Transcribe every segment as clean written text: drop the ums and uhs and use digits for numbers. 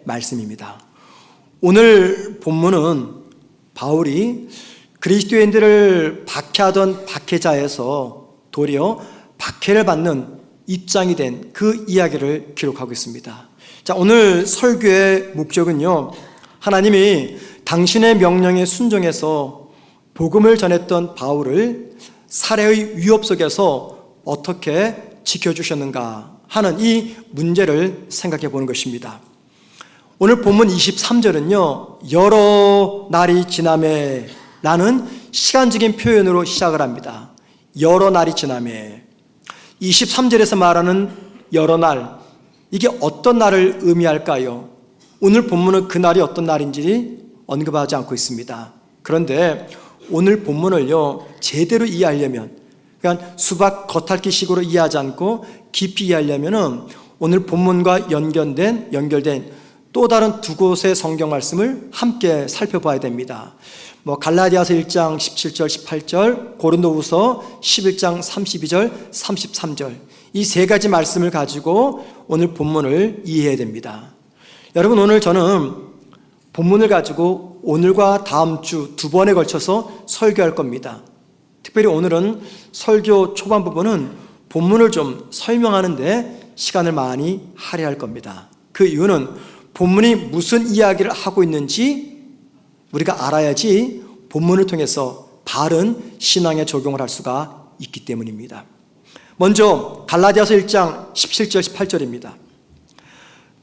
말씀입니다. 오늘 본문은 바울이 그리스도인들을 박해하던 박해자에서 도리어 박해를 받는 입장이 된 그 이야기를 기록하고 있습니다. 자, 오늘 설교의 목적은요, 하나님이 당신의 명령에 순종해서 복음을 전했던 바울을 살해의 위협 속에서 어떻게 지켜주셨는가 하는 이 문제를 생각해 보는 것입니다. 오늘 본문 23절은요, 여러 날이 지나매 라는 시간적인 표현으로 시작을 합니다. 여러 날이 지나매. 23절에서 말하는 여러 날, 이게 어떤 날을 의미할까요? 오늘 본문은 그 날이 어떤 날인지 언급하지 않고 있습니다. 그런데 오늘 본문을요, 제대로 이해하려면, 그러니까 수박 겉핥기식으로 이해하지 않고 깊이 이해하려면은 오늘 본문과 연결된 또 다른 두 곳의 성경 말씀을 함께 살펴봐야 됩니다. 갈라디아서 1장 17절 18절, 고린도후서 11장 32절 33절, 이 세 가지 말씀을 가지고 오늘 본문을 이해해야 됩니다. 여러분, 오늘 저는 본문을 가지고 오늘과 다음 주 두 번에 걸쳐서 설교할 겁니다. 특별히 오늘은 설교 초반 부분은 본문을 좀 설명하는데 시간을 많이 할애할 겁니다. 그 이유는 본문이 무슨 이야기를 하고 있는지 우리가 알아야지 본문을 통해서 바른 신앙에 적용을 할 수가 있기 때문입니다. 먼저 갈라디아서 1장 17절 18절입니다.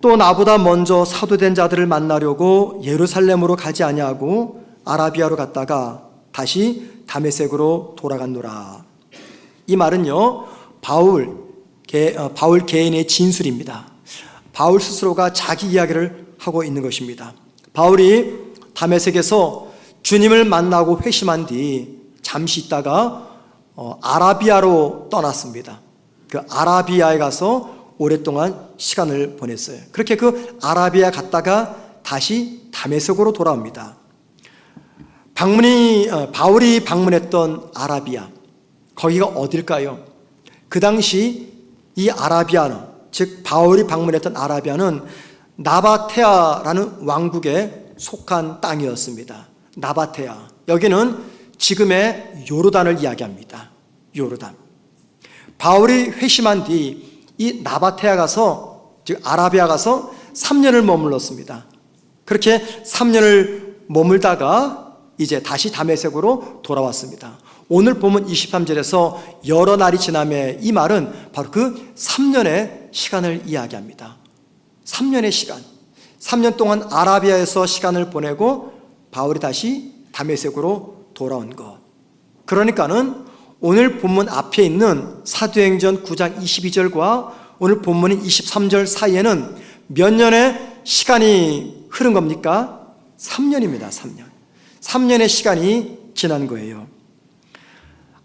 또 나보다 먼저 사도된 자들을 만나려고 예루살렘으로 가지 아니하고 아라비아로 갔다가 다시 다메섹으로 돌아갔노라. 이 말은요, 바울 개인의 진술입니다. 바울 스스로가 자기 이야기를 하고 있는 것입니다. 바울이 다메섹에서 주님을 만나고 회심한 뒤 잠시 있다가 아라비아로 떠났습니다. 그 아라비아에 가서 오랫동안 시간을 보냈어요. 그렇게 그 아라비아 갔다가 다시 다메섹으로 돌아옵니다. 바울이 방문했던 아라비아, 거기가 어딜까요? 그 당시 이 아라비아는, 즉 바울이 방문했던 아라비아는 나바테아라는 왕국에 속한 땅이었습니다. 나바테아, 여기는 지금의 요르단을 이야기합니다. 요르단. 바울이 회심한 뒤 이 나바테아 가서, 즉 아라비아 가서 3년을 머물렀습니다. 그렇게 3년을 머물다가 이제 다시 다메섹으로 돌아왔습니다. 오늘 보면 23절에서 여러 날이 지나매, 이 말은 바로 그 3년의 시간을 이야기합니다. 3년의 시간. 3년 동안 아라비아에서 시간을 보내고 바울이 다시 다메섹으로 돌아온 것. 그러니까는 오늘 본문 앞에 있는 사도행전 9장 22절과 오늘 본문인 23절 사이에는 몇 년의 시간이 흐른 겁니까? 3년입니다. 3년. 3년의 시간이 지난 거예요.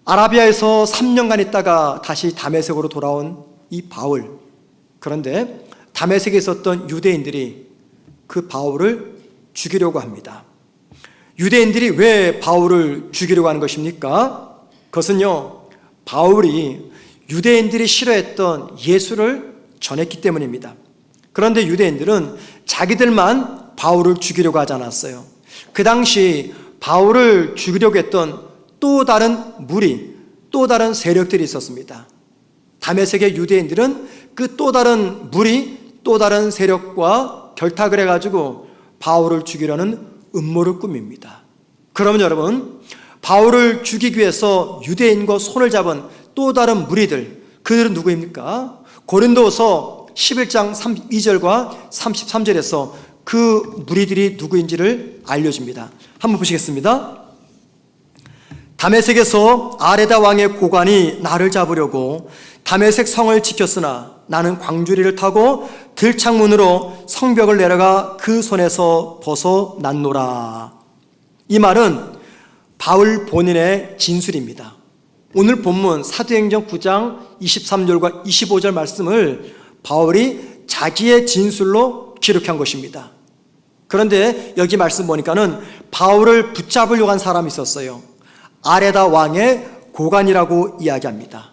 아라비아에서 3년간 있다가 다시 다메섹으로 돌아온 이 바울. 그런데 다메섹에 있었던 유대인들이 그 바울을 죽이려고 합니다. 유대인들이 왜 바울을 죽이려고 하는 것입니까? 그것은요, 바울이 유대인들이 싫어했던 예수를 전했기 때문입니다. 그런데 유대인들은 자기들만 바울을 죽이려고 하지 않았어요. 그 당시 바울을 죽이려고 했던 또 다른 무리, 또 다른 세력들이 있었습니다. 다메섹의 유대인들은 그 또 다른 무리, 또 다른 세력과 결탁을 해가지고 바울을 죽이려는 음모를 꾸밉니다. 그러면 여러분, 바울을 죽이기 위해서 유대인과 손을 잡은 또 다른 무리들, 그들은 누구입니까? 고린도서 11장 32절과 33절에서 그 무리들이 누구인지를 알려줍니다. 한번 보시겠습니다. 다메섹에서 아레다 왕의 고관이 나를 잡으려고 다메섹 성을 지켰으나 나는 광주리를 타고 들창문으로 성벽을 내려가 그 손에서 벗어났노라. 이 말은 바울 본인의 진술입니다. 오늘 본문 사도행전 9장 23절과 25절 말씀을 바울이 자기의 진술로 기록한 것입니다. 그런데 여기 말씀 보니까는 바울을 붙잡으려고 한 사람이 있었어요. 아레다 왕의 고관이라고 이야기합니다.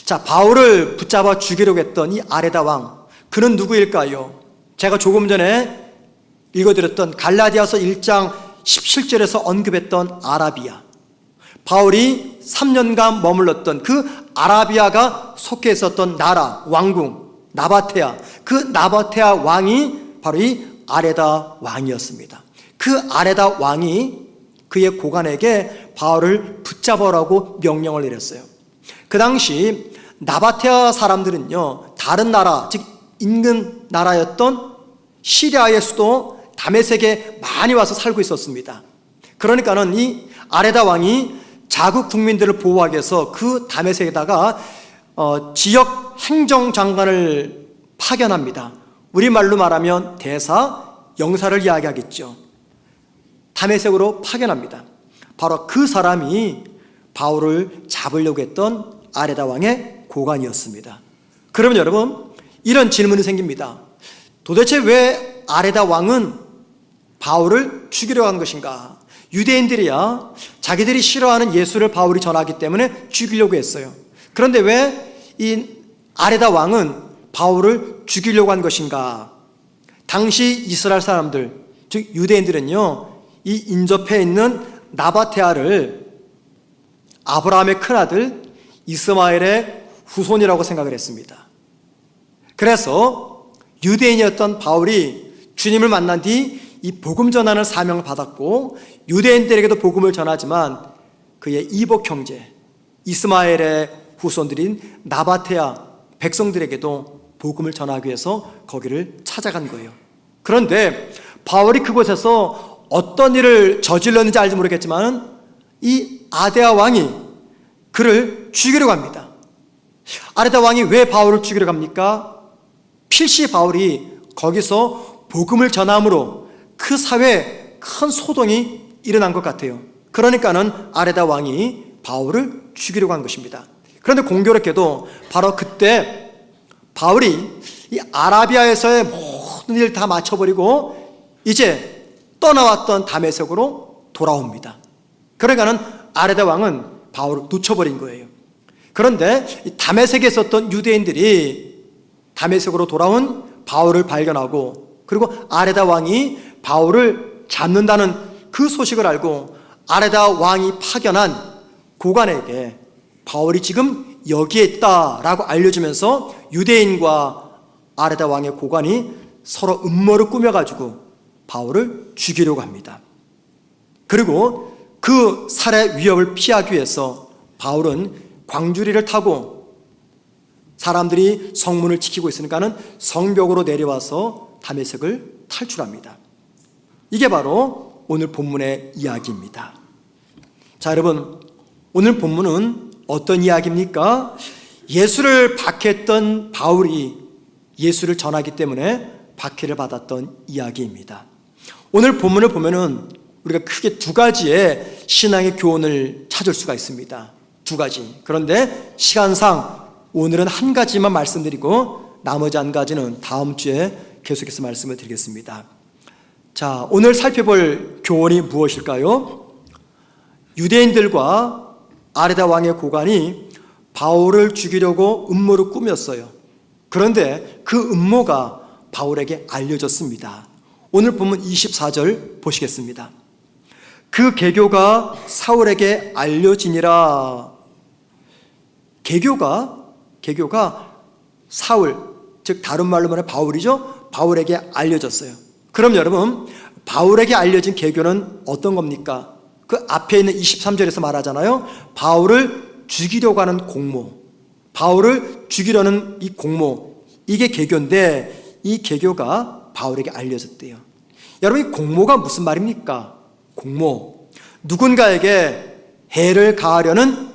자, 바울을 붙잡아 죽이려고 했던 이 아레다 왕, 그는 누구일까요? 제가 조금 전에 읽어드렸던 갈라디아서 1장 17절에서 언급했던 아라비아, 바울이 3년간 머물렀던 그 아라비아가 속해 있었던 나라, 왕궁, 나바테아, 그 나바테아 왕이 바로 이 아레다 왕이었습니다. 그 아레다 왕이 그의 고관에게 바울을 붙잡으라고 명령을 내렸어요. 그 당시 나바테아 사람들은요, 다른 나라, 즉 인근 나라였던 시리아의 수도 다메섹에 많이 와서 살고 있었습니다. 그러니까는 이 아레다 왕이 자국 국민들을 보호하기 위해서 그 다메섹에다가 지역 행정장관을 파견합니다. 우리말로 말하면 대사, 영사를 이야기하겠죠. 다메섹으로 파견합니다. 바로 그 사람이 바울을 잡으려고 했던 아레다 왕의 고관이었습니다. 그러면 여러분, 이런 질문이 생깁니다. 도대체 왜 아레다 왕은 바울을 죽이려고 한 것인가? 유대인들이야 자기들이 싫어하는 예수를 바울이 전하기 때문에 죽이려고 했어요. 그런데 왜 이 아레다 왕은 바울을 죽이려고 한 것인가? 당시 이스라엘 사람들, 즉 유대인들은요, 이 인접해 있는 나바테아를 아브라함의 큰아들 이스마엘의 후손이라고 생각을 했습니다. 그래서 유대인이었던 바울이 주님을 만난 뒤 이 복음 전하는 사명을 받았고, 유대인들에게도 복음을 전하지만 그의 이복 형제 이스마엘의 후손들인 나바테아 백성들에게도 복음을 전하기 위해서 거기를 찾아간 거예요. 그런데 바울이 그곳에서 어떤 일을 저질렀는지 알지 모르겠지만 이 아데아 왕이 그를 죽이려고 합니다. 아레다 왕이 왜 바울을 죽이려고 합니까? 필시 바울이 거기서 복음을 전함으로 그 사회에 큰 소동이 일어난 것 같아요. 그러니까는 아레다 왕이 바울을 죽이려고 한 것입니다. 그런데 공교롭게도 바로 그때 바울이 이 아라비아에서의 모든 일을 다 마쳐버리고 이제 떠나왔던 다메섹으로 돌아옵니다. 그러니까는 아레다 왕은 바울을 놓쳐버린 거예요. 그런데 이 다메섹에 있었던 유대인들이 다메섹으로 돌아온 바울을 발견하고, 그리고 아레다 왕이 바울을 잡는다는 그 소식을 알고 아레다 왕이 파견한 고관에게 바울이 지금 여기에 있다라고 알려주면서 유대인과 아레다 왕의 고관이 서로 음모를 꾸며가지고 바울을 죽이려고 합니다. 그리고 그 살해 위협을 피하기 위해서 바울은 광주리를 타고, 사람들이 성문을 지키고 있으니까는 성벽으로 내려와서 다메섹을 탈출합니다. 이게 바로 오늘 본문의 이야기입니다. 자, 여러분, 오늘 본문은 어떤 이야기입니까? 예수를 박해했던 바울이 예수를 전하기 때문에 박해를 받았던 이야기입니다. 오늘 본문을 보면은 우리가 크게 두 가지의 신앙의 교훈을 찾을 수가 있습니다. 두 가지. 그런데 시간상 오늘은 한 가지만 말씀드리고 나머지 한 가지는 다음 주에 계속해서 말씀을 드리겠습니다. 자, 오늘 살펴볼 교훈이 무엇일까요? 유대인들과 아레다 왕의 고관이 바울을 죽이려고 음모를 꾸몄어요. 그런데 그 음모가 바울에게 알려졌습니다. 오늘 본문 24절 보시겠습니다. 그 계교가 사울에게 알려지니라. 계교가 사울, 즉 다른 말로 말하면 바울이죠. 바울에게 알려졌어요. 그럼 여러분, 바울에게 알려진 계교는 어떤 겁니까? 그 앞에 있는 23절에서 말하잖아요. 바울을 죽이려고 하는 공모, 바울을 죽이려는 이 공모, 이게 계교인데 이 계교가 바울에게 알려졌대요. 여러분, 이 공모가 무슨 말입니까? 공모, 누군가에게 해를 가하려는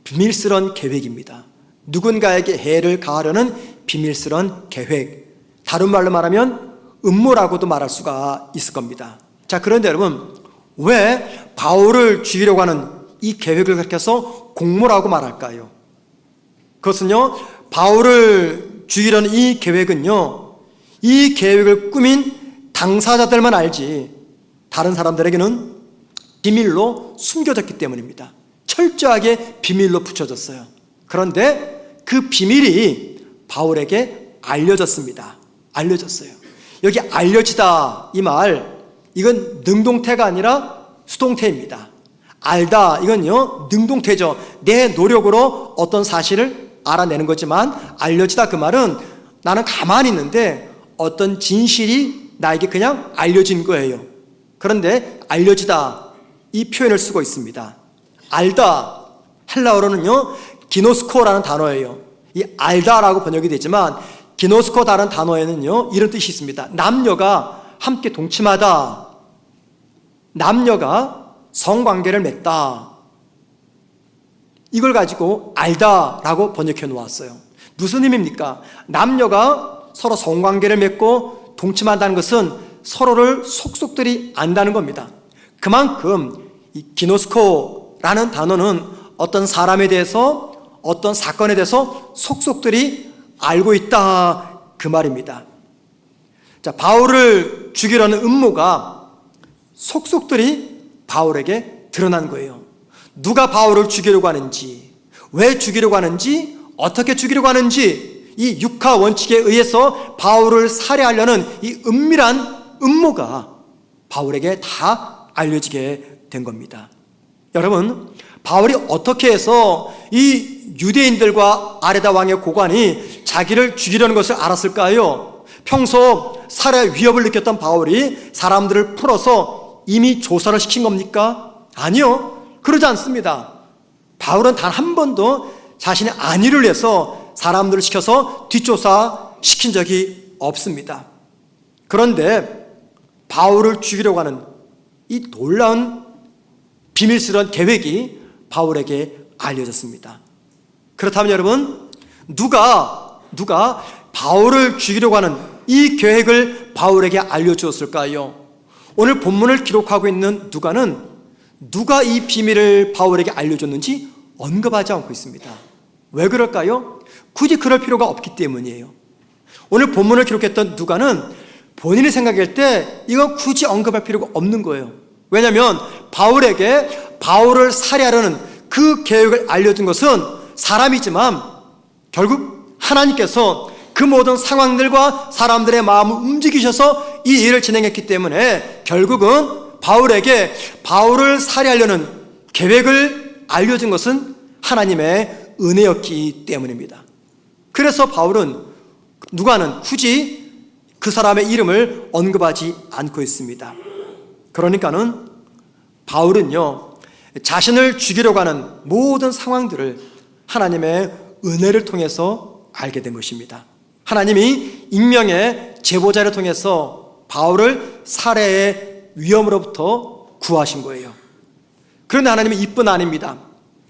비밀스러운 계획입니다. 누군가에게 해를 가하려는 비밀스러운 계획, 다른 말로 말하면 음모라고도 말할 수가 있을 겁니다. 자, 그런데 여러분, 왜 바울을 죽이려고 하는 이 계획을 그렇게 해서 공모라고 말할까요? 그것은요, 바울을 죽이려는 이 계획은요, 이 계획을 꾸민 당사자들만 알지 다른 사람들에게는 비밀로 숨겨졌기 때문입니다. 철저하게 비밀로 붙여졌어요. 그런데 그 비밀이 바울에게 알려졌습니다. 알려졌어요. 여기 알려지다 이 말, 이건 능동태가 아니라 수동태입니다. 알다, 이건요 능동태죠. 내 노력으로 어떤 사실을 알아내는 거지만, 알려지다 그 말은 나는 가만히 있는데 어떤 진실이 나에게 그냥 알려진 거예요. 그런데 알려지다 이 표현을 쓰고 있습니다. 알다, 헬라어로는요 기노스코라는 단어예요. 이 알다라고 번역이 되지만 기노스코라는 단어에는요 이런 뜻이 있습니다. 남녀가 함께 동침하다, 남녀가 성관계를 맺다, 이걸 가지고 알다라고 번역해 놓았어요. 무슨 의미입니까? 남녀가 서로 성관계를 맺고 동침한다는 것은 서로를 속속들이 안다는 겁니다. 그만큼 이 기노스코라는 단어는 어떤 사람에 대해서, 어떤 사건에 대해서 속속들이 알고 있다 그 말입니다. 자, 바울을 죽이려는 음모가 속속들이 바울에게 드러난 거예요. 누가 바울을 죽이려고 하는지, 왜 죽이려고 하는지, 어떻게 죽이려고 하는지, 이 육하 원칙에 의해서 바울을 살해하려는 이 은밀한 음모가 바울에게 다 알려지게 된 겁니다. 여러분, 바울이 어떻게 해서 이 유대인들과 아레다 왕의 고관이 자기를 죽이려는 것을 알았을까요? 평소 살해 위협을 느꼈던 바울이 사람들을 풀어서 이미 조사를 시킨 겁니까? 아니요, 그러지 않습니다. 바울은 단 한 번도 자신의 안위를 위해서 사람들을 시켜서 뒷조사 시킨 적이 없습니다. 그런데 바울을 죽이려고 하는 이 놀라운 비밀스러운 계획이 바울에게 알려졌습니다. 그렇다면 여러분, 누가 바울을 죽이려고 하는 이 계획을 바울에게 알려주었을까요? 오늘 본문을 기록하고 있는 누가는 누가 이 비밀을 바울에게 알려줬는지 언급하지 않고 있습니다. 왜 그럴까요? 굳이 그럴 필요가 없기 때문이에요. 오늘 본문을 기록했던 누가는 본인이 생각할 때 이건 굳이 언급할 필요가 없는 거예요. 왜냐하면 바울에게 바울을 살해하려는 그 계획을 알려준 것은 사람이지만 결국 하나님께서 그 모든 상황들과 사람들의 마음을 움직이셔서 이 일을 진행했기 때문에 결국은 바울에게 바울을 살해하려는 계획을 알려준 것은 하나님의 은혜였기 때문입니다. 그래서 누가는 굳이 그 사람의 이름을 언급하지 않고 있습니다. 그러니까는 바울은요, 자신을 죽이려고 하는 모든 상황들을 하나님의 은혜를 통해서 알게 된 것입니다. 하나님이 익명의 제보자를 통해서 바울을 살해의 위험으로부터 구하신 거예요. 그런데 하나님은 이뿐 아닙니다.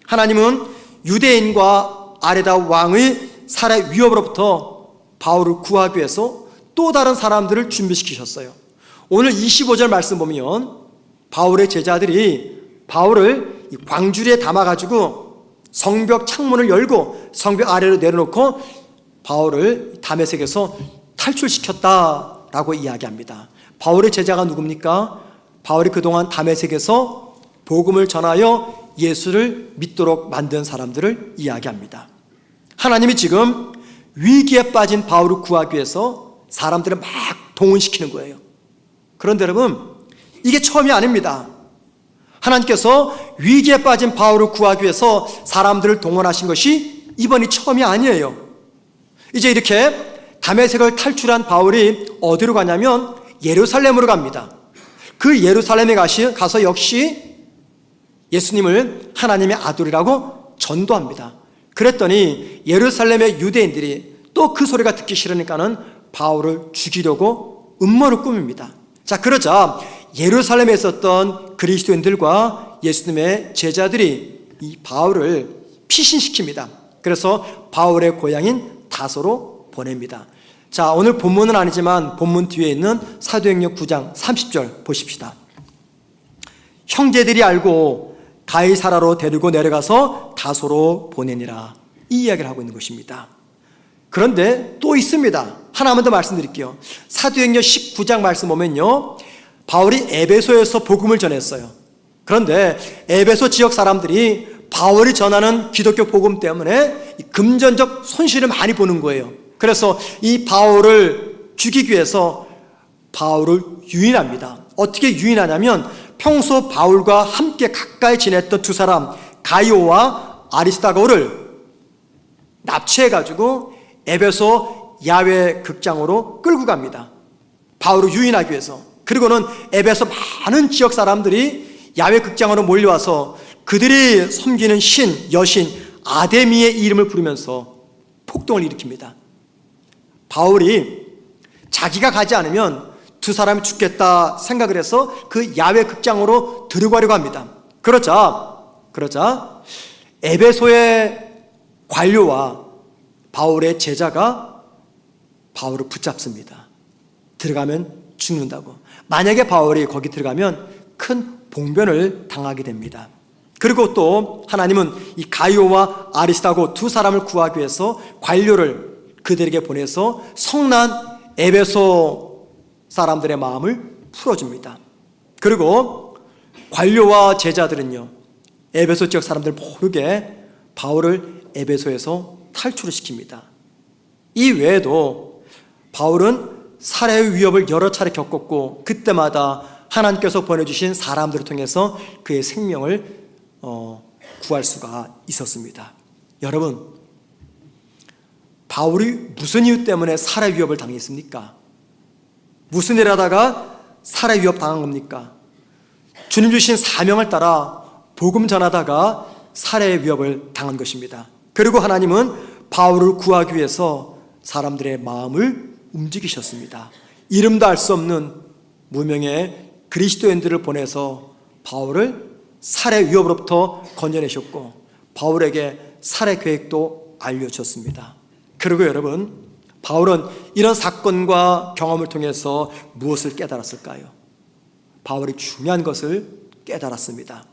하나님은 유대인과 아레다 왕의 살해 위협으로부터 바울을 구하기 위해서 또 다른 사람들을 준비시키셨어요. 오늘 25절 말씀 보면 바울의 제자들이 바울을 광주리에 담아가지고 성벽 창문을 열고 성벽 아래로 내려놓고 바울을 다메섹에서 탈출시켰다라고 이야기합니다. 바울의 제자가 누굽니까? 바울이 그동안 다메섹에서 복음을 전하여 예수를 믿도록 만든 사람들을 이야기합니다. 하나님이 지금 위기에 빠진 바울을 구하기 위해서 사람들을 막 동원시키는 거예요. 그런데 여러분, 이게 처음이 아닙니다. 하나님께서 위기에 빠진 바울을 구하기 위해서 사람들을 동원하신 것이 이번이 처음이 아니에요. 이제 이렇게 다메섹을 탈출한 바울이 어디로 가냐면 예루살렘으로 갑니다. 그 예루살렘에 가서 역시 예수님을 하나님의 아들이라고 전도합니다. 그랬더니 예루살렘의 유대인들이 또 그 소리가 듣기 싫으니까는 바울을 죽이려고 음모를 꾸밉니다. 자, 그러자 예루살렘에 있었던 그리스도인들과 예수님의 제자들이 이 바울을 피신시킵니다. 그래서 바울의 고향인 다소로 보냅니다. 자, 오늘 본문은 아니지만 본문 뒤에 있는 사도행전 9장 30절 보십시다. 형제들이 알고 가이사라로 데리고 내려가서 다소로 보내니라, 이 이야기를 하고 있는 것입니다. 그런데 또 있습니다. 하나만 더 말씀드릴게요. 사도행전 19장 말씀 보면요, 바울이 에베소에서 복음을 전했어요. 그런데 에베소 지역 사람들이 바울이 전하는 기독교 복음 때문에 금전적 손실을 많이 보는 거예요. 그래서 이 바울을 죽이기 위해서 바울을 유인합니다. 어떻게 유인하냐면 평소 바울과 함께 가까이 지냈던 두 사람 가이오와 아리스다고를 납치해가지고 에베소 야외 극장으로 끌고 갑니다. 바울을 유인하기 위해서. 그리고는 에베소 많은 지역 사람들이 야외 극장으로 몰려와서 그들이 섬기는 신, 여신 아데미의 이름을 부르면서 폭동을 일으킵니다. 바울이 자기가 가지 않으면 두 사람이 죽겠다 생각을 해서 그 야외 극장으로 들어가려고 합니다. 그러자 에베소의 관료와 바울의 제자가 바울을 붙잡습니다. 들어가면 죽는다고. 만약에 바울이 거기 들어가면 큰 봉변을 당하게 됩니다. 그리고 또 하나님은 이 가이오와 아리스다고 두 사람을 구하기 위해서 관료를 그들에게 보내서 성난 에베소 사람들의 마음을 풀어줍니다. 그리고 관료와 제자들은요, 에베소 지역 사람들 모르게 바울을 에베소에서 탈출을 시킵니다. 이 외에도 바울은 살해의 위협을 여러 차례 겪었고 그때마다 하나님께서 보내주신 사람들을 통해서 그의 생명을 구할 수가 있었습니다. 여러분, 바울이 무슨 이유 때문에 살해 위협을 당했습니까? 무슨 일 하다가 살해 위협 당한 겁니까? 주님 주신 사명을 따라 복음 전하다가 살해 위협을 당한 것입니다. 그리고 하나님은 바울을 구하기 위해서 사람들의 마음을 움직이셨습니다. 이름도 알 수 없는 무명의 그리스도인들을 보내서 바울을 살해 위협으로부터 건져내셨고 바울에게 살해 계획도 알려주셨습니다. 그리고 여러분, 바울은 이런 사건과 경험을 통해서 무엇을 깨달았을까요? 바울이 중요한 것을 깨달았습니다.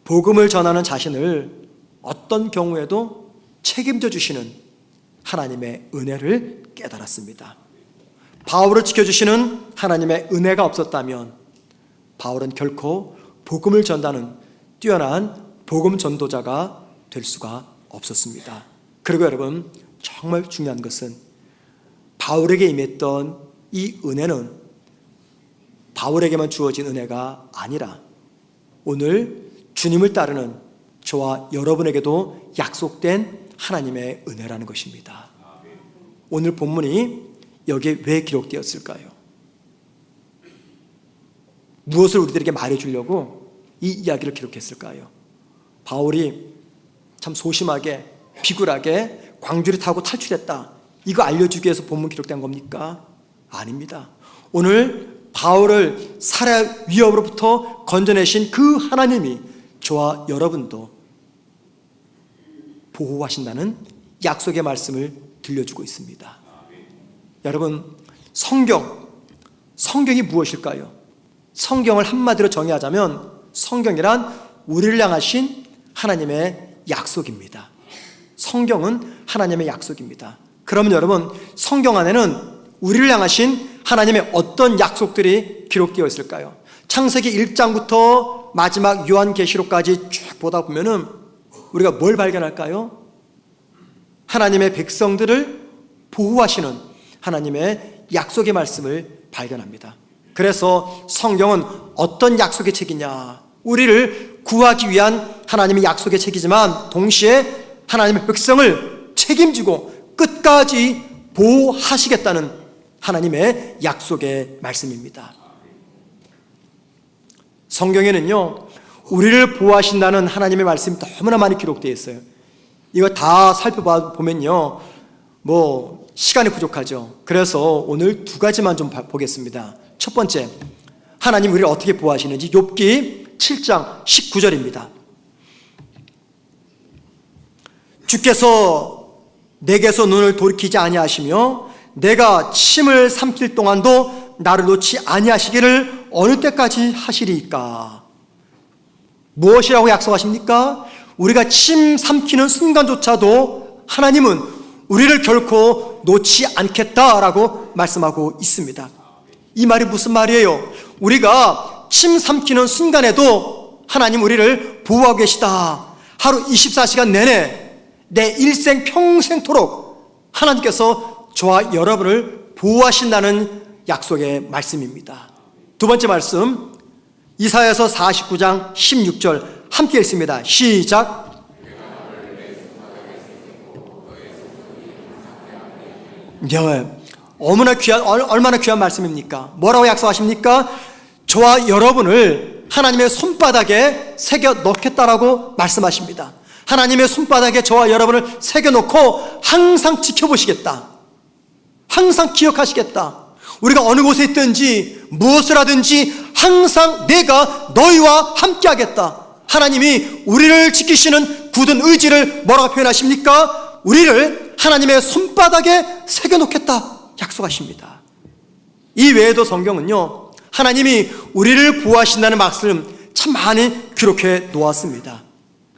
복음을 전하는 자신을 어떤 경우에도 책임져 주시는 하나님의 은혜를 깨달았습니다. 바울을 지켜주시는 하나님의 은혜가 없었다면 바울은 결코 복음을 전하는 뛰어난 복음 전도자가 될 수가 없었습니다. 그리고 여러분, 정말 중요한 것은 바울에게 임했던 이 은혜는 바울에게만 주어진 은혜가 아니라 오늘 주님을 따르는 저와 여러분에게도 약속된 하나님의 은혜라는 것입니다. 오늘 본문이 여기에 왜 기록되었을까요? 무엇을 우리들에게 말해주려고 이 이야기를 기록했을까요? 바울이 참 소심하게 비굴하게 광주를 타고 탈출했다, 이거 알려주기 위해서 본문 기록된 겁니까? 아닙니다. 오늘 바울을 살해 위협으로부터 건져내신 그 하나님이 저와 여러분도 보호하신다는 약속의 말씀을 들려주고 있습니다. 여러분, 성경이 무엇일까요? 성경을 한마디로 정의하자면 성경이란 우리를 향하신 하나님의 약속입니다. 성경은 하나님의 약속입니다. 그러면 여러분, 성경 안에는 우리를 향하신 하나님의 어떤 약속들이 기록되어 있을까요? 창세기 1장부터 마지막 요한계시록까지 쭉 보다 보면은 우리가 뭘 발견할까요? 하나님의 백성들을 보호하시는 하나님의 약속의 말씀을 발견합니다. 그래서 성경은 어떤 약속의 책이냐? 우리를 구하기 위한 하나님의 약속의 책이지만 동시에 하나님의 백성을 책임지고 끝까지 보호하시겠다는 하나님의 약속의 말씀입니다. 성경에는요, 우리를 보호하신다는 하나님의 말씀이 너무나 많이 기록되어 있어요. 이거 다 살펴보면요, 시간이 부족하죠. 그래서 오늘 두 가지만 좀 보겠습니다. 첫 번째, 하나님 우리를 어떻게 보호하시는지 욥기 7장 19절입니다. 주께서 내게서 눈을 돌이키지 아니하시며 내가 침을 삼킬 동안도 나를 놓지 아니하시기를 어느 때까지 하시리이까? 무엇이라고 약속하십니까? 우리가 침 삼키는 순간조차도 하나님은 우리를 결코 놓지 않겠다라고 말씀하고 있습니다. 이 말이 무슨 말이에요? 우리가 침 삼키는 순간에도 하나님 우리를 보호하고 계시다. 하루 24시간 내내 내 일생 평생토록 하나님께서 저와 여러분을 보호하신다는 약속의 말씀입니다. 두 번째 말씀, 이사야서 49장 16절 함께 읽습니다. 시작. 네, 얼마나 귀한 말씀입니까? 뭐라고 약속하십니까? 저와 여러분을 하나님의 손바닥에 새겨 넣겠다라고 말씀하십니다. 하나님의 손바닥에 저와 여러분을 새겨 놓고 항상 지켜보시겠다, 항상 기억하시겠다. 우리가 어느 곳에 있든지 무엇을 하든지 항상 내가 너희와 함께 하겠다. 하나님이 우리를 지키시는 굳은 의지를 뭐라고 표현하십니까? 우리를 하나님의 손바닥에 새겨 놓겠다 약속하십니다. 이 외에도 성경은요, 하나님이 우리를 보호하신다는 말씀 참 많이 기록해 놓았습니다.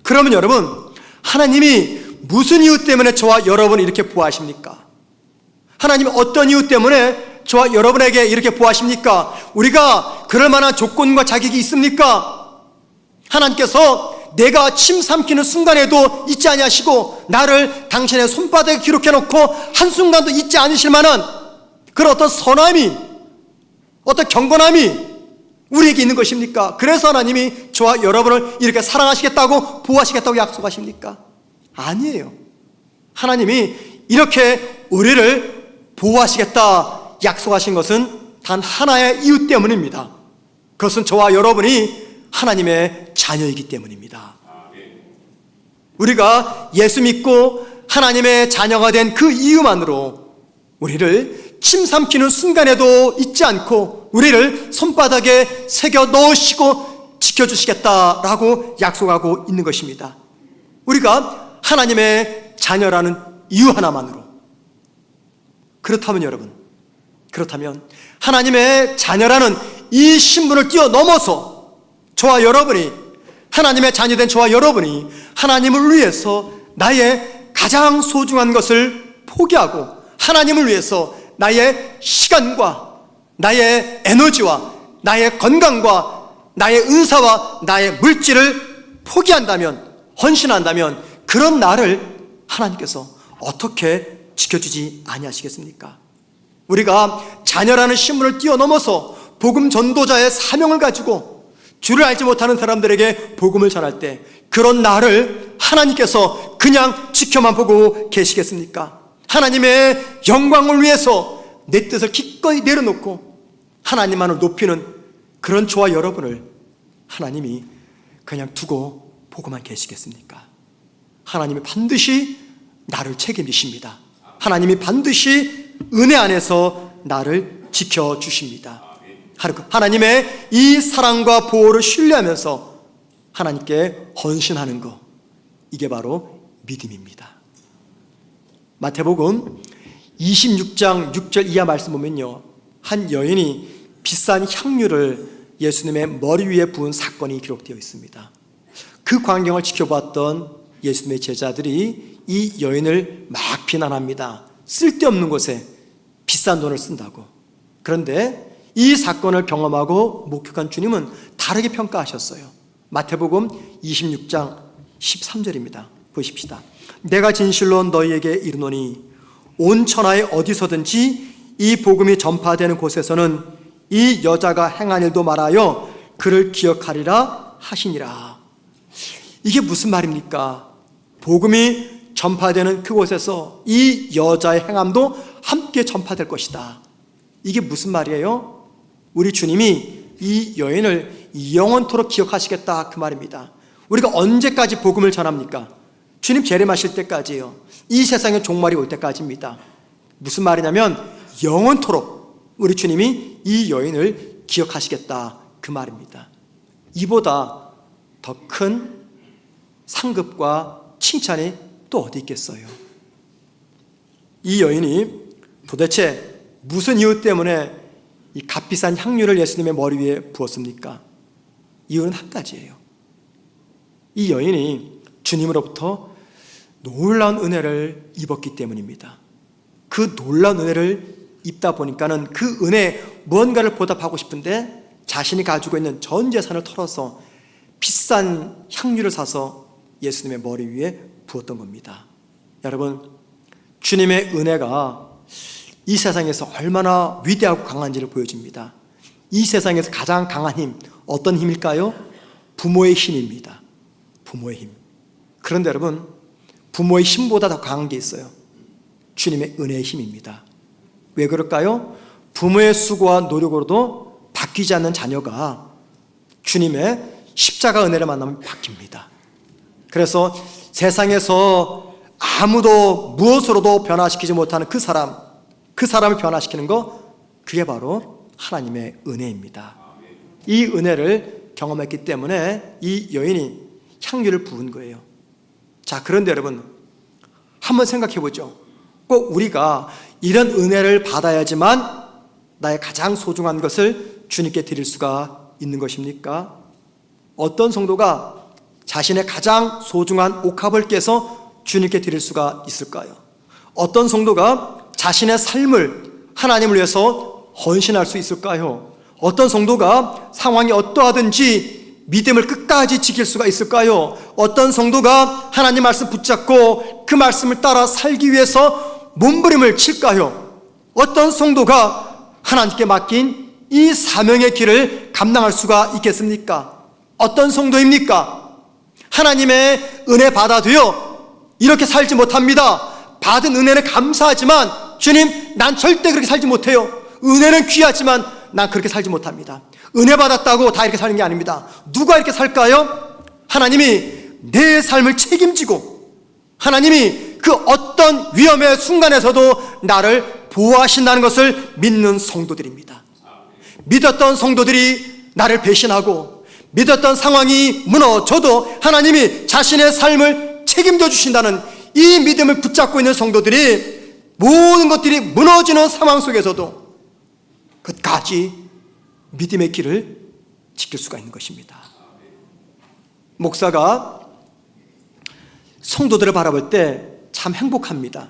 그러면 여러분, 하나님이 무슨 이유 때문에 저와 여러분을 이렇게 보호하십니까? 하나님이 어떤 이유 때문에 저와 여러분에게 이렇게 보호하십니까? 우리가 그럴 만한 조건과 자격이 있습니까? 하나님께서 내가 침 삼키는 순간에도 잊지 아니하시고 나를 당신의 손바닥에 기록해 놓고 한순간도 잊지 않으실 만한 그런 어떤 선함이, 어떤 경건함이 우리에게 있는 것입니까? 그래서 하나님이 저와 여러분을 이렇게 사랑하시겠다고 보호하시겠다고 약속하십니까? 아니에요. 하나님이 이렇게 우리를 보호하시겠다 약속하신 것은 단 하나의 이유 때문입니다. 그것은 저와 여러분이 하나님의 자녀이기 때문입니다. 우리가 예수 믿고 하나님의 자녀가 된 그 이유만으로 우리를 침 삼키는 순간에도 잊지 않고 우리를 손바닥에 새겨 넣으시고 지켜주시겠다라고 약속하고 있는 것입니다. 우리가 하나님의 자녀라는 이유 하나만으로, 그렇다면 여러분, 그렇다면 하나님의 자녀라는 이 신분을 뛰어넘어서 저와 여러분이, 하나님의 자녀된 저와 여러분이 하나님을 위해서 나의 가장 소중한 것을 포기하고 하나님을 위해서 나의 시간과 나의 에너지와 나의 건강과 나의 은사와 나의 물질을 포기한다면, 헌신한다면 그런 나를 하나님께서 어떻게 지켜주지 아니하시겠습니까? 우리가 자녀라는 신분을 뛰어넘어서 복음 전도자의 사명을 가지고 주를 알지 못하는 사람들에게 복음을 전할 때 그런 나를 하나님께서 그냥 지켜만 보고 계시겠습니까? 하나님의 영광을 위해서 내 뜻을 기꺼이 내려놓고 하나님만을 높이는 그런 저와 여러분을 하나님이 그냥 두고 보고만 계시겠습니까? 하나님이 반드시 나를 책임지십니다. 하나님이 반드시 은혜 안에서 나를 지켜주십니다. 하나님의 이 사랑과 보호를 신뢰하면서 하나님께 헌신하는 것, 이게 바로 믿음입니다. 마태복음 26장 6절 이하 말씀 보면요, 한 여인이 비싼 향유를 예수님의 머리 위에 부은 사건이 기록되어 있습니다. 그 광경을 지켜봤던 예수님의 제자들이 이 여인을 막 비난합니다. 쓸데없는 곳에 비싼 돈을 쓴다고. 그런데 이 사건을 경험하고 목격한 주님은 다르게 평가하셨어요. 마태복음 26장 13절입니다. 보십시다. 내가 진실로 너희에게 이르노니 온 천하에 어디서든지 이 복음이 전파되는 곳에서는 이 여자가 행한 일도 말하여 그를 기억하리라 하시니라. 이게 무슨 말입니까? 복음이 전파되는 그곳에서 이 여자의 행함도 함께 전파될 것이다. 이게 무슨 말이에요? 우리 주님이 이 여인을 영원토록 기억하시겠다, 그 말입니다. 우리가 언제까지 복음을 전합니까? 주님 재림하실 때까지요. 이 세상의 종말이 올 때까지입니다. 무슨 말이냐면 영원토록 우리 주님이 이 여인을 기억하시겠다, 그 말입니다. 이보다 더 큰 상급과 칭찬이 또 어디 있겠어요? 이 여인이 도대체 무슨 이유 때문에 이 값비싼 향유를 예수님의 머리 위에 부었습니까? 이유는 한 가지예요. 이 여인이 주님으로부터 놀라운 은혜를 입었기 때문입니다. 그 놀라운 은혜를 입다 보니까는 그 은혜에 무언가를 보답하고 싶은데 자신이 가지고 있는 전 재산을 털어서 비싼 향유를 사서 예수님의 머리 위에 부었던 겁니다. 여러분, 주님의 은혜가 이 세상에서 얼마나 위대하고 강한지를 보여줍니다. 이 세상에서 가장 강한 힘, 어떤 힘일까요? 부모의 힘입니다. 부모의 힘. 그런데 여러분, 부모의 힘보다 더 강한 게 있어요. 주님의 은혜의 힘입니다. 왜 그럴까요? 부모의 수고와 노력으로도 바뀌지 않는 자녀가 주님의 십자가 은혜를 만나면 바뀝니다. 그래서 세상에서 아무도 무엇으로도 변화시키지 못하는 그 사람을 변화시키는 거, 그게 바로 하나님의 은혜입니다. 이 은혜를 경험했기 때문에 이 여인이 향유를 부은 거예요. 자, 그런데 여러분, 한번 생각해 보죠. 꼭 우리가 이런 은혜를 받아야지만 나의 가장 소중한 것을 주님께 드릴 수가 있는 것입니까? 어떤 성도가 자신의 가장 소중한 옥합을 깨서 주님께 드릴 수가 있을까요? 어떤 성도가 자신의 삶을 하나님을 위해서 헌신할 수 있을까요? 어떤 성도가 상황이 어떠하든지 믿음을 끝까지 지킬 수가 있을까요? 어떤 성도가 하나님 말씀 붙잡고 그 말씀을 따라 살기 위해서 몸부림을 칠까요? 어떤 성도가 하나님께 맡긴 이 사명의 길을 감당할 수가 있겠습니까? 어떤 성도입니까? 하나님의 은혜 받아도요, 이렇게 살지 못합니다. 받은 은혜는 감사하지만 주님, 난 절대 그렇게 살지 못해요. 은혜는 귀하지만 난 그렇게 살지 못합니다. 은혜 받았다고 다 이렇게 사는 게 아닙니다. 누가 이렇게 살까요? 하나님이 내 삶을 책임지고 하나님이 그 어떤 위험의 순간에서도 나를 보호하신다는 것을 믿는 성도들입니다. 믿었던 성도들이 나를 배신하고 믿었던 상황이 무너져도 하나님이 자신의 삶을 책임져 주신다는 이 믿음을 붙잡고 있는 성도들이 모든 것들이 무너지는 상황 속에서도 끝까지 믿음의 길을 지킬 수가 있는 것입니다. 목사가 성도들을 바라볼 때 참 행복합니다.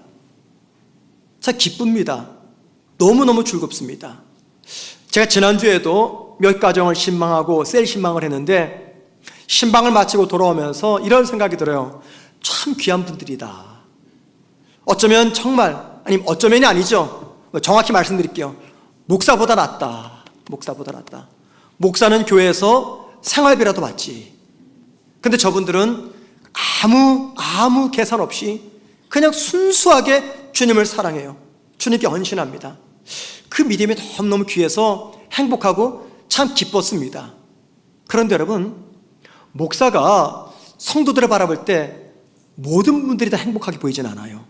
참 기쁩니다. 너무너무 즐겁습니다. 제가 지난주에도 몇 가정을 신방하고 셀 신방을 했는데 신방을 마치고 돌아오면서 이런 생각이 들어요. 참 귀한 분들이다. 어쩌면 정말, 아니 어쩌면이 아니죠. 정확히 말씀드릴게요. 목사보다 낫다. 목사보다 낫다. 목사는 교회에서 생활비라도 받지. 근데 저분들은 아무 계산 없이 그냥 순수하게 주님을 사랑해요. 주님께 헌신합니다. 그 믿음이 너무너무 귀해서 행복하고 참 기뻤습니다. 그런데 여러분, 목사가 성도들을 바라볼 때 모든 분들이 다 행복하게 보이진 않아요.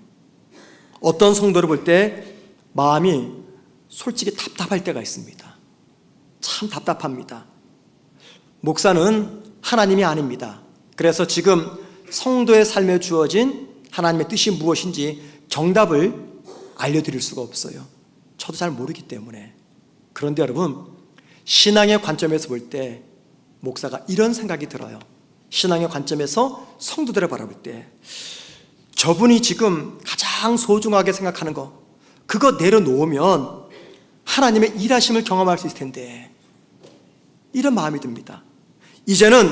어떤 성도를 볼 때 마음이 솔직히 답답할 때가 있습니다. 참 답답합니다. 목사는 하나님이 아닙니다. 그래서 지금 성도의 삶에 주어진 하나님의 뜻이 무엇인지 정답을 알려드릴 수가 없어요. 저도 잘 모르기 때문에. 그런데 여러분, 신앙의 관점에서 볼 때 목사가 이런 생각이 들어요. 신앙의 관점에서 성도들을 바라볼 때 저분이 지금 가장 소중하게 생각하는 거, 그거 내려놓으면 하나님의 일하심을 경험할 수 있을 텐데, 이런 마음이 듭니다. 이제는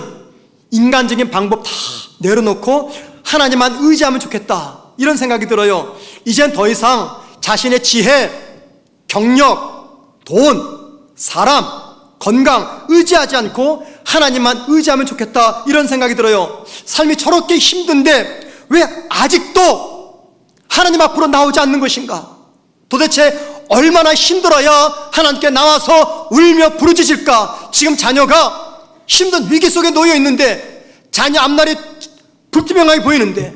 인간적인 방법 다 내려놓고 하나님만 의지하면 좋겠다, 이런 생각이 들어요. 이젠 더 이상 자신의 지혜, 경력, 돈, 사람, 건강 의지하지 않고 하나님만 의지하면 좋겠다, 이런 생각이 들어요. 삶이 저렇게 힘든데 왜 아직도 하나님 앞으로 나오지 않는 것인가? 도대체 얼마나 힘들어야 하나님께 나와서 울며 부르짖을까? 지금 자녀가 힘든 위기 속에 놓여 있는데, 자녀 앞날이 불투명하게 보이는데,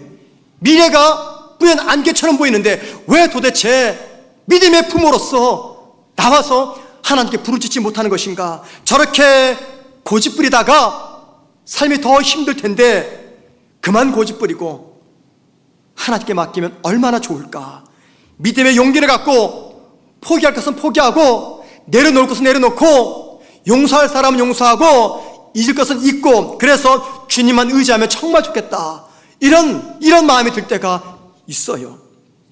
미래가 뿌연 안개처럼 보이는데 왜 도대체 믿음의 부모로서 나와서 하나님께 부르짖지 못하는 것인가? 저렇게 고집부리다가 삶이 더 힘들 텐데 그만 고집부리고 하나님께 맡기면 얼마나 좋을까? 믿음의 용기를 갖고 포기할 것은 포기하고 내려놓을 것은 내려놓고 용서할 사람은 용서하고 잊을 것은 잊고, 그래서 주님만 의지하면 정말 좋겠다, 이런 마음이 들 때가 있어요.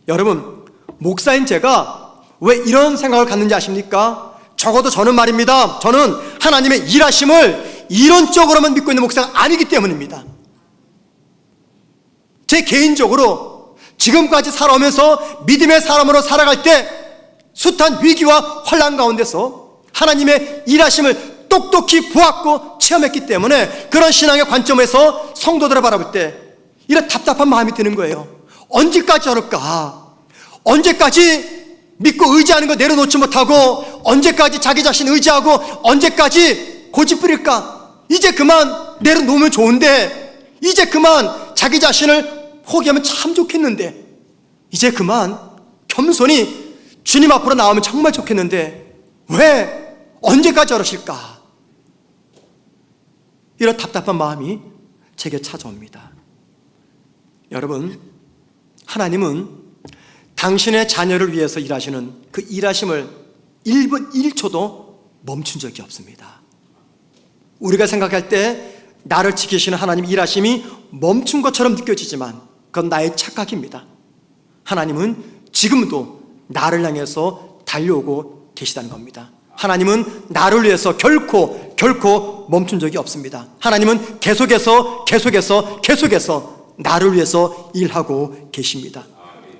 여러분, 목사인 제가 왜 이런 생각을 갖는지 아십니까? 적어도 저는 말입니다, 저는 하나님의 일하심을 이론적으로만 믿고 있는 목사가 아니기 때문입니다. 제 개인적으로 지금까지 살아오면서 믿음의 사람으로 살아갈 때 숱한 위기와 환난 가운데서 하나님의 일하심을 똑똑히 보았고 체험했기 때문에 그런 신앙의 관점에서 성도들을 바라볼 때 이런 답답한 마음이 드는 거예요. 언제까지 저럴까? 언제까지 믿고 의지하는 거 내려놓지 못하고, 언제까지 자기 자신 의지하고, 언제까지 고집 부릴까? 이제 그만 내려놓으면 좋은데, 이제 그만 자기 자신을 포기하면 참 좋겠는데, 이제 그만 겸손히 주님 앞으로 나오면 정말 좋겠는데 왜 언제까지 저러실까? 이런 답답한 마음이 제게 찾아옵니다. 여러분, 하나님은 당신의 자녀를 위해서 일하시는 그 일하심을 1분 1초도 멈춘 적이 없습니다. 우리가 생각할 때 나를 지키시는 하나님 일하심이 멈춘 것처럼 느껴지지만 그건 나의 착각입니다. 하나님은 지금도 나를 향해서 달려오고 계시다는 겁니다. 하나님은 나를 위해서 결코 멈춘 적이 없습니다. 하나님은 계속해서 나를 위해서 일하고 계십니다.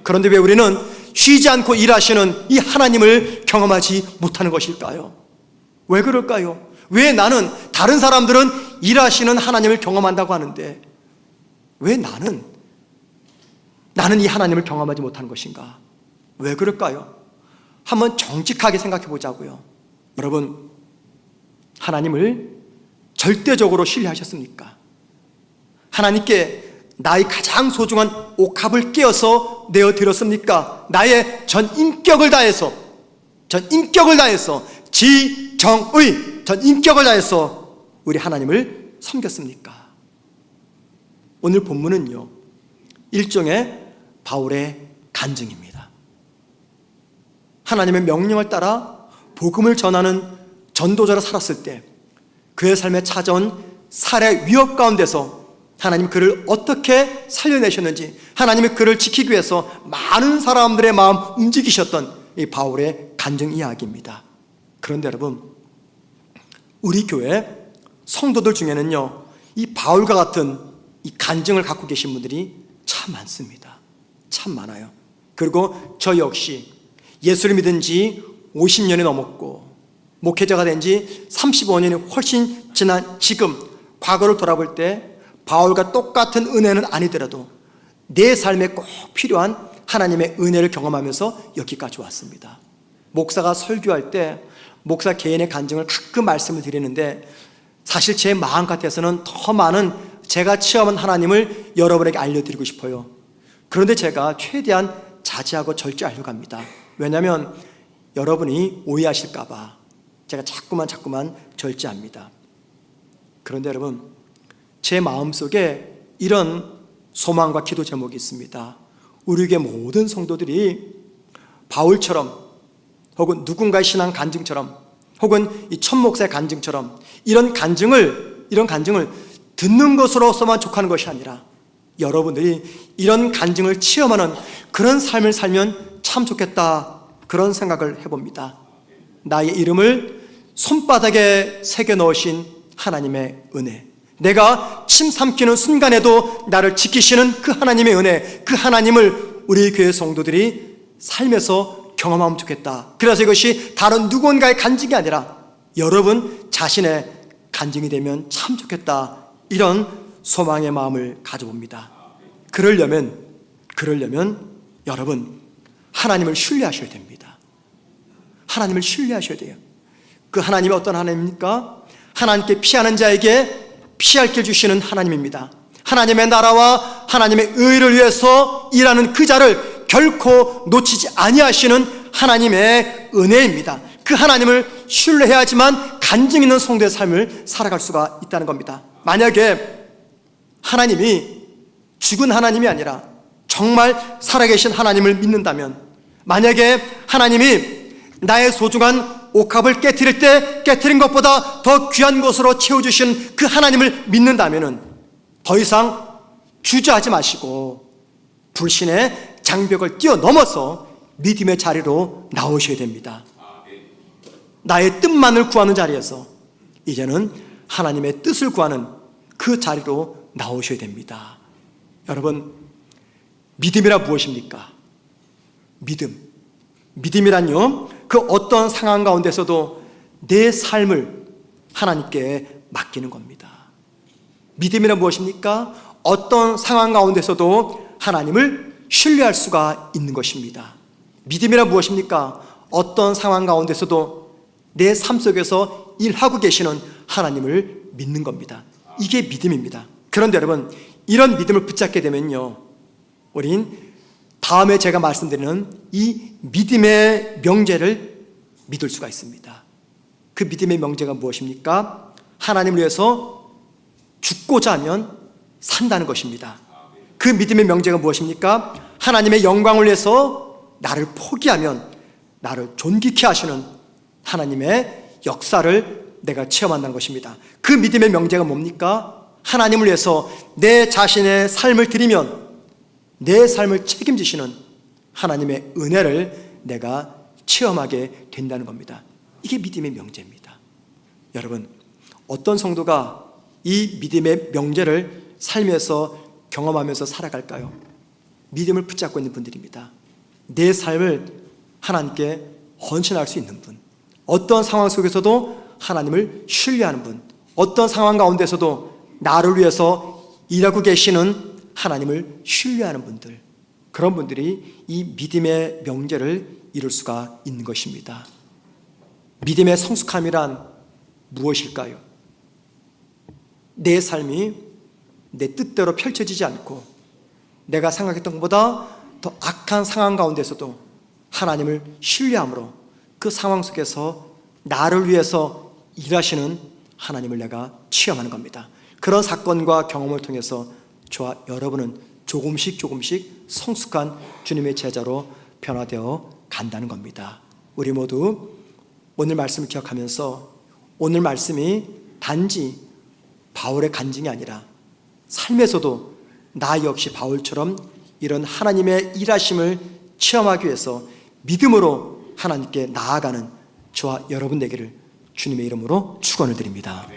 그런데 왜 우리는 쉬지 않고 일하시는 이 하나님을 경험하지 못하는 것일까요? 왜 그럴까요? 왜 나는, 다른 사람들은 일하시는 하나님을 경험한다고 하는데 왜 나는 이 하나님을 경험하지 못하는 것인가? 왜 그럴까요? 한번 정직하게 생각해 보자고요. 여러분, 하나님을 절대적으로 신뢰하셨습니까? 하나님께 나의 가장 소중한 옥합을 깨어서 내어드렸습니까? 나의 전 인격을 다해서 전 인격을 다해서 우리 하나님을 섬겼습니까? 오늘 본문은요, 일종의 바울의 간증입니다. 하나님의 명령을 따라 복음을 전하는 전도자로 살았을 때 그의 삶에 찾아온 살해 위협 가운데서 하나님 그를 어떻게 살려내셨는지, 하나님이 그를 지키기 위해서 많은 사람들의 마음 움직이셨던 이 바울의 간증 이야기입니다. 그런데 여러분, 우리 교회 성도들 중에는요, 이 바울과 같은 이 간증을 갖고 계신 분들이 참 많습니다. 참 많아요. 그리고 저 역시 예수를 믿은 지 50년이 넘었고 목회자가 된 지 35년이 훨씬 지난 지금 과거를 돌아볼 때 바울과 똑같은 은혜는 아니더라도 내 삶에 꼭 필요한 하나님의 은혜를 경험하면서 여기까지 왔습니다. 목사가 설교할 때 목사 개인의 간증을 가끔 말씀을 드리는데 사실 제 마음 같아서는 더 많은 제가 체험한 하나님을 여러분에게 알려드리고 싶어요. 그런데 제가 최대한 자제하고 절제하려고 합니다. 왜냐하면 여러분이 오해하실까 봐 제가 자꾸만 절제합니다. 그런데 여러분, 제 마음속에 이런 소망과 기도 제목이 있습니다. 우리 교회 모든 성도들이 바울처럼, 혹은 누군가의 신앙 간증처럼, 혹은 이 천 목사의 간증처럼 이런 간증을 듣는 것으로서만 족하는 것이 아니라 여러분들이 이런 간증을 체험하는 그런 삶을 살면 참 좋겠다, 그런 생각을 해봅니다. 나의 이름을 손바닥에 새겨 넣으신 하나님의 은혜, 내가 침 삼키는 순간에도 나를 지키시는 그 하나님의 은혜, 그 하나님을 우리 교회 성도들이 삶에서 경험하면 좋겠다. 그래서 이것이 다른 누군가의 간증이 아니라 여러분 자신의 간증이 되면 참 좋겠다, 이런 소망의 마음을 가져봅니다. 그러려면 여러분 하나님을 신뢰하셔야 됩니다. 하나님을 신뢰하셔야 돼요. 그 하나님이 어떤 하나님입니까? 하나님께 피하는 자에게 피할 길 주시는 하나님입니다. 하나님의 나라와 하나님의 의를 위해서 일하는 그 자를 결코 놓치지 아니하시는 하나님의 은혜입니다. 그 하나님을 신뢰해야지만 간증 있는 성도의 삶을 살아갈 수가 있다는 겁니다. 만약에 하나님이 죽은 하나님이 아니라 정말 살아계신 하나님을 믿는다면, 만약에 하나님이 나의 소중한 옥합을 깨트릴 때 깨트린 것보다 더 귀한 것으로 채워주신 그 하나님을 믿는다면 더 이상 주저하지 마시고 불신의 장벽을 뛰어넘어서 믿음의 자리로 나오셔야 됩니다. 나의 뜻만을 구하는 자리에서 이제는 하나님의 뜻을 구하는 그 자리로 나오셔야 됩니다. 여러분, 믿음이라 무엇입니까? 믿음이란요, 그 어떤 상황 가운데서도 내 삶을 하나님께 맡기는 겁니다. 믿음이란 무엇입니까? 어떤 상황 가운데서도 하나님을 신뢰할 수가 있는 것입니다. 믿음이란 무엇입니까? 어떤 상황 가운데서도 내 삶 속에서 일하고 계시는 하나님을 믿는 겁니다. 이게 믿음입니다. 그런데 여러분, 이런 믿음을 붙잡게 되면요, 우린 다음에 제가 말씀드리는 이 믿음의 명제를 믿을 수가 있습니다. 그 믿음의 명제가 무엇입니까? 하나님을 위해서 죽고자 하면 산다는 것입니다. 그 믿음의 명제가 무엇입니까? 하나님의 영광을 위해서 나를 포기하면 나를 존귀케 하시는 하나님의 역사를 내가 체험한다는 것입니다. 그 믿음의 명제가 뭡니까? 하나님을 위해서 내 자신의 삶을 드리면 내 삶을 책임지시는 하나님의 은혜를 내가 체험하게 된다는 겁니다. 이게 믿음의 명제입니다. 여러분, 어떤 성도가 이 믿음의 명제를 삶에서 경험하면서 살아갈까요? 믿음을 붙잡고 있는 분들입니다. 내 삶을 하나님께 헌신할 수 있는 분, 어떤 상황 속에서도 하나님을 신뢰하는 분, 어떤 상황 가운데서도 나를 위해서 일하고 계시는 하나님을 신뢰하는 분들, 그런 분들이 이 믿음의 명제를 이룰 수가 있는 것입니다. 믿음의 성숙함이란 무엇일까요? 내 삶이 내 뜻대로 펼쳐지지 않고 내가 생각했던 것보다 더 악한 상황 가운데서도 하나님을 신뢰함으로 그 상황 속에서 나를 위해서 일하시는 하나님을 내가 체험하는 겁니다. 그런 사건과 경험을 통해서 저와 여러분은 조금씩 성숙한 주님의 제자로 변화되어 간다는 겁니다. 우리 모두 오늘 말씀을 기억하면서 오늘 말씀이 단지 바울의 간증이 아니라 삶에서도 나 역시 바울처럼 이런 하나님의 일하심을 체험하기 위해서 믿음으로 하나님께 나아가는 저와 여러분 되기를 주님의 이름으로 축원을 드립니다.